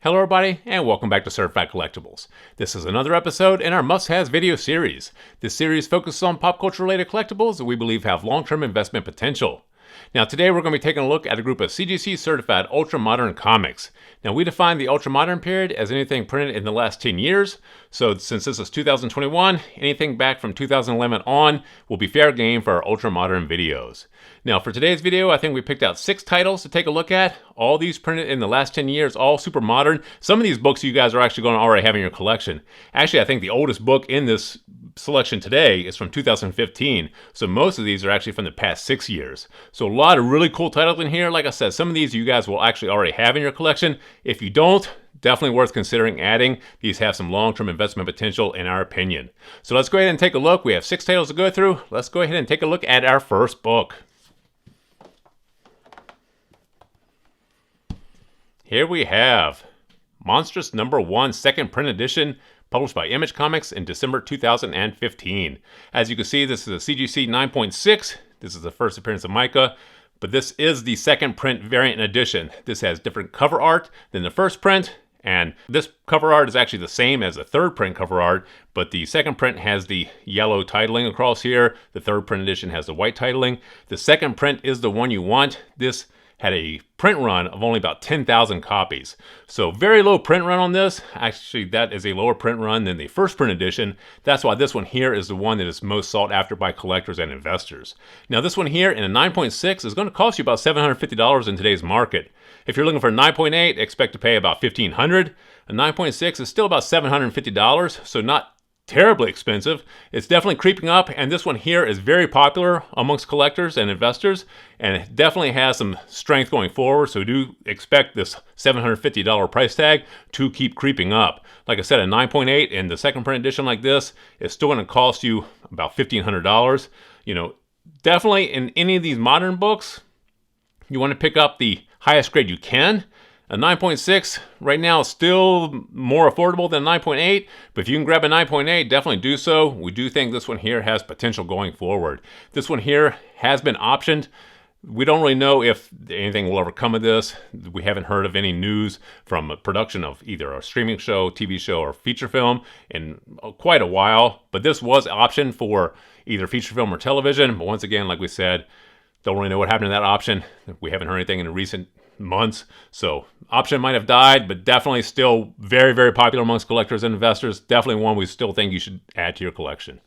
Hello everybody, and welcome back to Certified Collectibles. This is another episode in our must-haves video series. This series focuses on pop culture related collectibles that we believe have long-term investment potential. Now today we're going to be taking a look at a group of CGC certified ultra-modern comics. Now we define the ultra-modern period as anything printed in the last 10 years, so since this is 2021, anything back from 2011 on will be fair game for our ultra-modern videos. Now for today's video, I think we picked out 6 titles to take a look at. All these printed in the last 10 years, all super modern. Some of these books you guys are actually going to already have in your collection. Actually, I think the oldest book in this selection today is from 2015, so most of these are actually from the past 6 years. So a lot of really cool titles in here. Like I said, some of these you guys will actually already have in your collection. If you don't, definitely worth considering adding. These have some long-term investment potential in our opinion. So let's go ahead and take a look. We have 6 titles to go through. Let's go ahead and take a look at our first book. Here we have Monstrous #1 second print edition, published by Image Comics in December 2015. As you can see, this is a CGC 9.6. This is the first appearance of Micah, but this is the second print variant edition. This has different cover art than the first print, and this cover art is actually the same as the third print cover art, but the second print has the yellow titling across here. The third print edition has the white titling. The second print is the one you want. This had a print run of only about 10,000 copies. So very low print run on this. Actually, that is a lower print run than the first print edition. That's why this one here is the one that is most sought after by collectors and investors. Now this one here in a 9.6 is going to cost you about $750 in today's market. If you're looking for a 9.8, expect to pay about $1,500. A 9.6 is still about $750, so not terribly expensive. It's definitely creeping up, and this one here is very popular amongst collectors and investors, and it definitely has some strength going forward, so do expect this $750 price tag to keep creeping up. Like I said, a 9.8 in the second print edition like this is still going to cost you about $1,500. You know, definitely in any of these modern books, you want to pick up the highest grade you can. A 9.6 right now is still more affordable than 9.8, but if you can grab a 9.8, definitely do so. We do think this one here has potential going forward. This one here has been optioned. We don't really know if anything will ever come of this. We haven't heard of any news from a production of either a streaming show, TV show, or feature film in quite a while, but this was optioned for either feature film or television. But once again, like we said, don't really know what happened to that option. We haven't heard anything in recent months, so option might have died, but definitely still very, very popular amongst collectors and investors. Definitely one we still think you should add to your collection.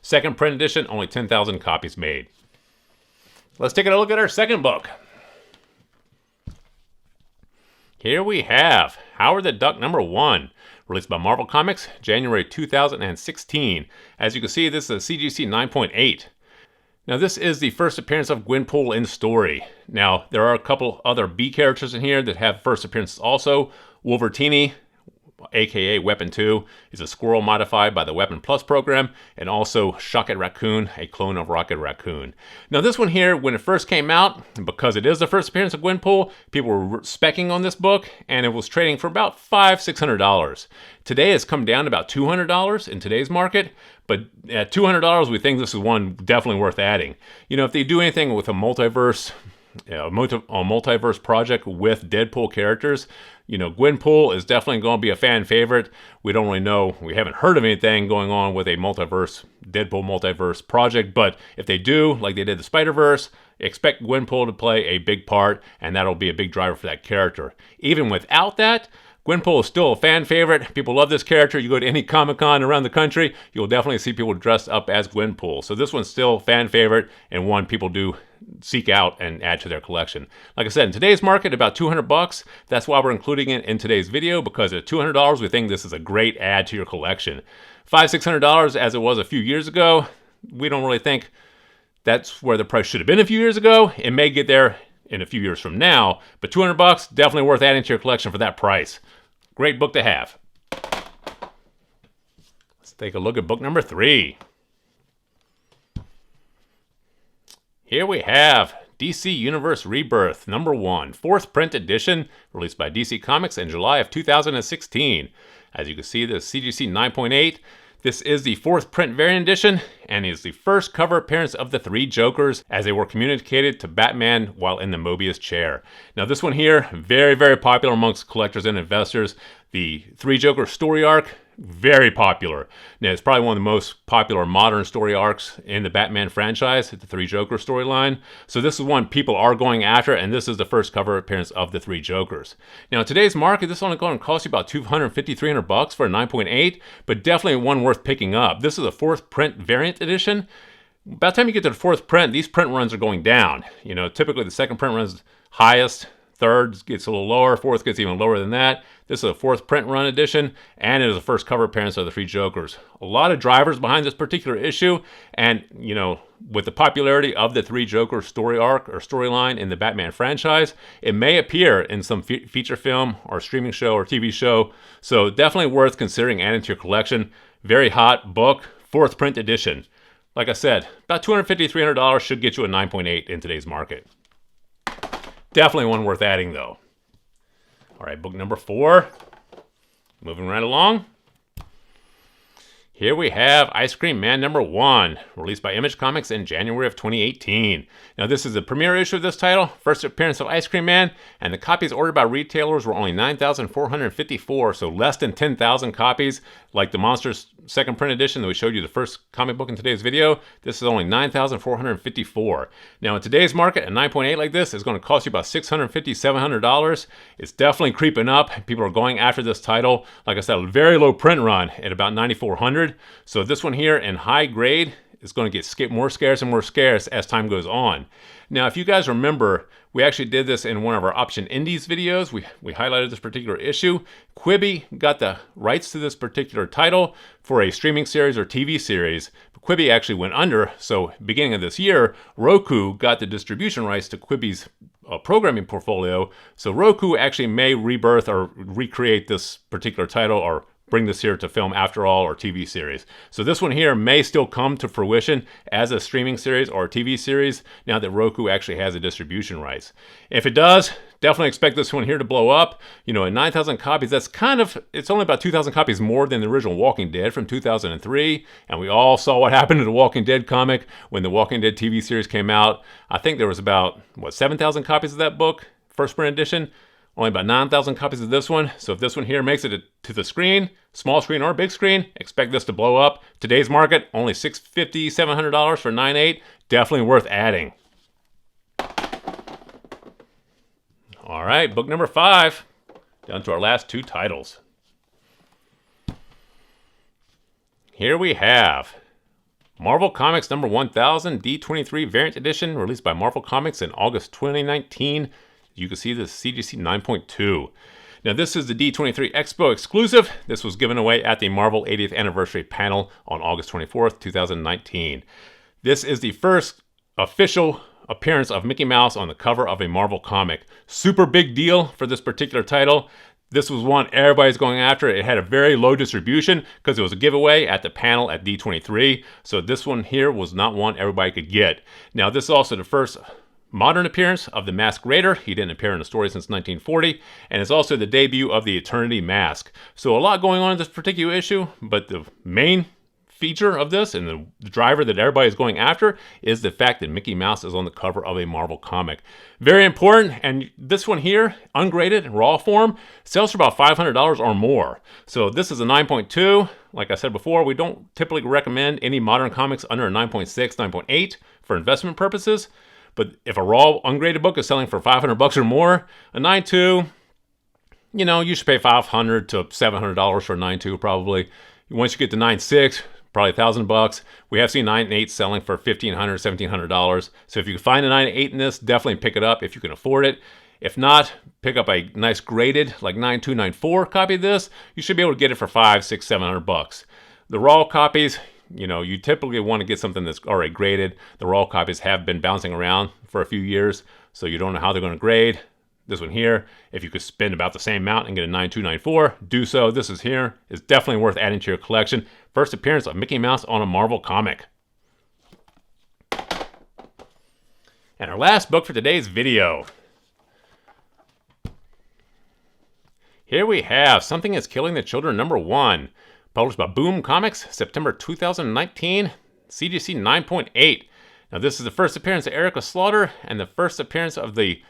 Second print edition, only 10,000 copies made. Let's take a look at our second book. Here we have Howard the Duck #1, released by Marvel Comics, January 2016. As you can see, this is a CGC 9.8. Now this is the first appearance of Gwenpool in story. Now there are a couple other B characters in here that have first appearances also. Wolvertini, aka Weapon 2, is a squirrel modified by the Weapon Plus program, and also Shocket Raccoon, a clone of Rocket Raccoon. Now this one here, when it first came out, because it is the first appearance of Gwenpool, people were specking on this book, and it was trading for about $500–600. Today it's come down to about $200 in today's market, but at $200 we think this is one definitely worth adding. You know, if they do anything with a multiverse, a multiverse project with Deadpool characters, you know, Gwenpool is definitely going to be a fan favorite. We don't really know, we haven't heard of anything going on with a multiverse, Deadpool multiverse project, but if they do, like they did the Spider-Verse, expect Gwenpool to play a big part, and that'll be a big driver for that character. Even without that, Gwenpool is still a fan favorite. People love this character. You go to any Comic-Con around the country, you'll definitely see people dressed up as Gwenpool. So this one's still a fan favorite, and one people do seek out and add to their collection. Like I said, in today's market, about $200. That's why we're including it in today's video, because at $200, we think this is a great add to your collection. $500–600 as it was a few years ago, we don't really think that's where the price should have been a few years ago. It may get there in a few years from now, but $200, definitely worth adding to your collection for that price. Great book to have. Let's take a look at book number 3. Here we have DC Universe Rebirth #1, 4th print edition, released by DC Comics in July of 2016. As you can see, the CGC 9.8. This is the 4th print variant edition, and is the first cover appearance of the 3 Jokers as they were communicated to Batman while in the Mobius chair. Now this one here, very, very popular amongst collectors and investors. The 3 Joker story arc, very popular. Now it's probably one of the most popular modern story arcs in the Batman franchise, the 3 Joker storyline. So this is one people are going after, and this is the first cover appearance of the 3 Jokers. Now in today's market, this is only going to cost you about $250-300 for a 9.8, but definitely one worth picking up. This is a 4th print variant edition. By the time you get to the 4th print, these print runs are going down. You know, typically the 2nd print runs highest, 3rd gets a little lower, 4th gets even lower than that. This is a 4th print run edition, and it is the first cover appearance of the 3 Jokers. A lot of drivers behind this particular issue, and, you know, with the popularity of the 3 Joker story arc or storyline in the Batman franchise, it may appear in some feature film or streaming show or TV show, so definitely worth considering adding to your collection. Very hot book, 4th print edition. Like I said, about $250-300 should get you a 9.8 in today's market. Definitely one worth adding, though. All right, book number 4. Moving right along. Here we have Ice Cream Man number 1, released by Image Comics in January of 2018. Now this is the premiere issue of this title, first appearance of Ice Cream Man, and the copies ordered by retailers were only 9,454, so less than 10,000 copies. Like the Monstrous 2nd print edition that we showed you the first comic book in today's video, this is only 9,454. Now in today's market, a 9.8 like this is going to cost you about $650-700. It's definitely creeping up. People are going after this title. Like I said, a very low print run at about 9,400. So this one here in high grade is going to get more scarce and more scarce as time goes on. Now, if you guys remember, we actually did this in one of our Option Indies videos. We highlighted this particular issue. Quibi got the rights to this particular title for a streaming series or TV series. Quibi actually went under, so beginning of this year, Roku got the distribution rights to Quibi's programming portfolio. So Roku actually may rebirth or recreate this particular title or bring this here to film after all or TV series. So this one here may still come to fruition as a streaming series or a TV series now that Roku actually has the distribution rights. If it does, definitely expect this one here to blow up. You know, at 9,000 copies, that's it's only about 2,000 copies more than the original Walking Dead from 2003. And we all saw what happened to the Walking Dead comic when the Walking Dead TV series came out. I think there was about, 7,000 copies of that book, first print edition. Only about 9,000 copies of this one. So if this one here makes it to the screen, small screen or big screen, expect this to blow up. Today's market, only $650-700 for 9.8. Definitely worth adding. All right, book number 5. Down to our last 2 titles. Here we have Marvel Comics number 1000 D23 variant edition, released by Marvel Comics in August 2019. You can see the CGC 9.2. Now this is the D23 Expo exclusive. This was given away at the Marvel 80th Anniversary panel on August 24th, 2019. This is the first official appearance of Mickey Mouse on the cover of a Marvel comic. Super big deal for this particular title. This was one everybody's going after. It had a very low distribution because it was a giveaway at the panel at D23. So this one here was not one everybody could get. Now this is also the first modern appearance of the Masked Raider. He didn't appear in a story since 1940, and it's also the debut of the Eternity Mask. So a lot going on in this particular issue, but the main feature of this and the driver that everybody's going after is the fact that Mickey Mouse is on the cover of a Marvel comic. Very important, and this one here, ungraded, raw form, sells for about $500 or more. So this is a 9.2. Like I said before, we don't typically recommend any modern comics under a 9.6, 9.8 for investment purposes. But if a raw, ungraded book is selling for $500 or more, a 9.2, you know, you should pay $500 to $700 for a 9.2 probably. Once you get to 9.6, probably $1,000. We have seen 9.8 selling for $1,500, $1,700. So if you can find a 9.8 in this, definitely pick it up if you can afford it. If not, pick up a nice graded, like 9.2, 9.4 copy of this. You should be able to get it for $500, $600, $700. The raw copies, you know, you typically want to get something that's already graded. The raw copies have been bouncing around for a few years, so you don't know how they're going to grade. This one here, if you could spend about the same amount and get a 9.2, 9.4, do so. This is definitely worth adding to your collection. First appearance of Mickey Mouse on a Marvel comic. And our last book for today's video. Here we have Something is Killing the Children #1. Published by Boom Comics, September 2019, CGC 9.8. Now this is the first appearance of Erica Slaughter and the first appearance of the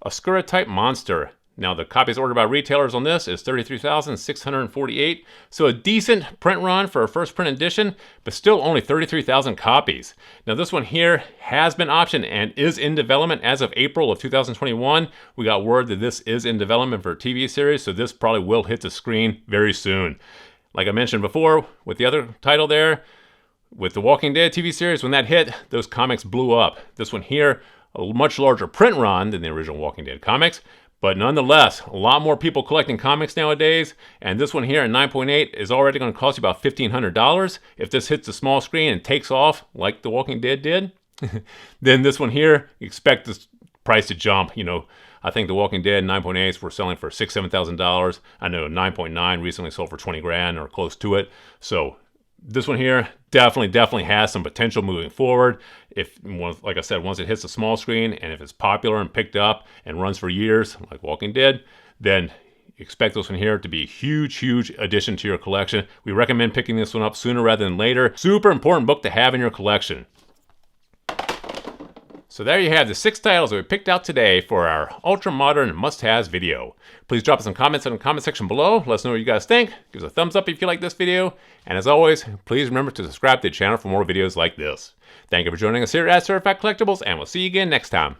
Oscura-type monster. Now the copies ordered by retailers on this is 33,648, so a decent print run for a first print edition, but still only 33,000 copies. Now this one here has been optioned and is in development as of April of 2021. We got word that this is in development for a TV series, so this probably will hit the screen very soon. Like I mentioned before, with the other title there, with the Walking Dead TV series, when that hit, those comics blew up. This one here, a much larger print run than the original Walking Dead comics, but nonetheless, a lot more people collecting comics nowadays, and this one here in 9.8 is already going to cost you about $1,500. If this hits the small screen and takes off like The Walking Dead did, then this one here, expect this price to jump. You know, I think The Walking Dead 9.8s were selling for $6,000, $7,000. I know 9.9 recently sold for 20 grand or close to it. So this one here definitely has some potential moving forward. If, like I said, once it hits the small screen and if it's popular and picked up and runs for years, like Walking Dead, then expect this one here to be a huge addition to your collection. We recommend picking this one up sooner rather than later. Super important book to have in your collection. So there you have the 6 titles that we picked out today for our Ultra-Modern must-haves video. Please drop us some comments in the comment section below. Let us know what you guys think. Give us a thumbs up if you like this video. And as always, please remember to subscribe to the channel for more videos like this. Thank you for joining us here at Certified Collectibles, and we'll see you again next time.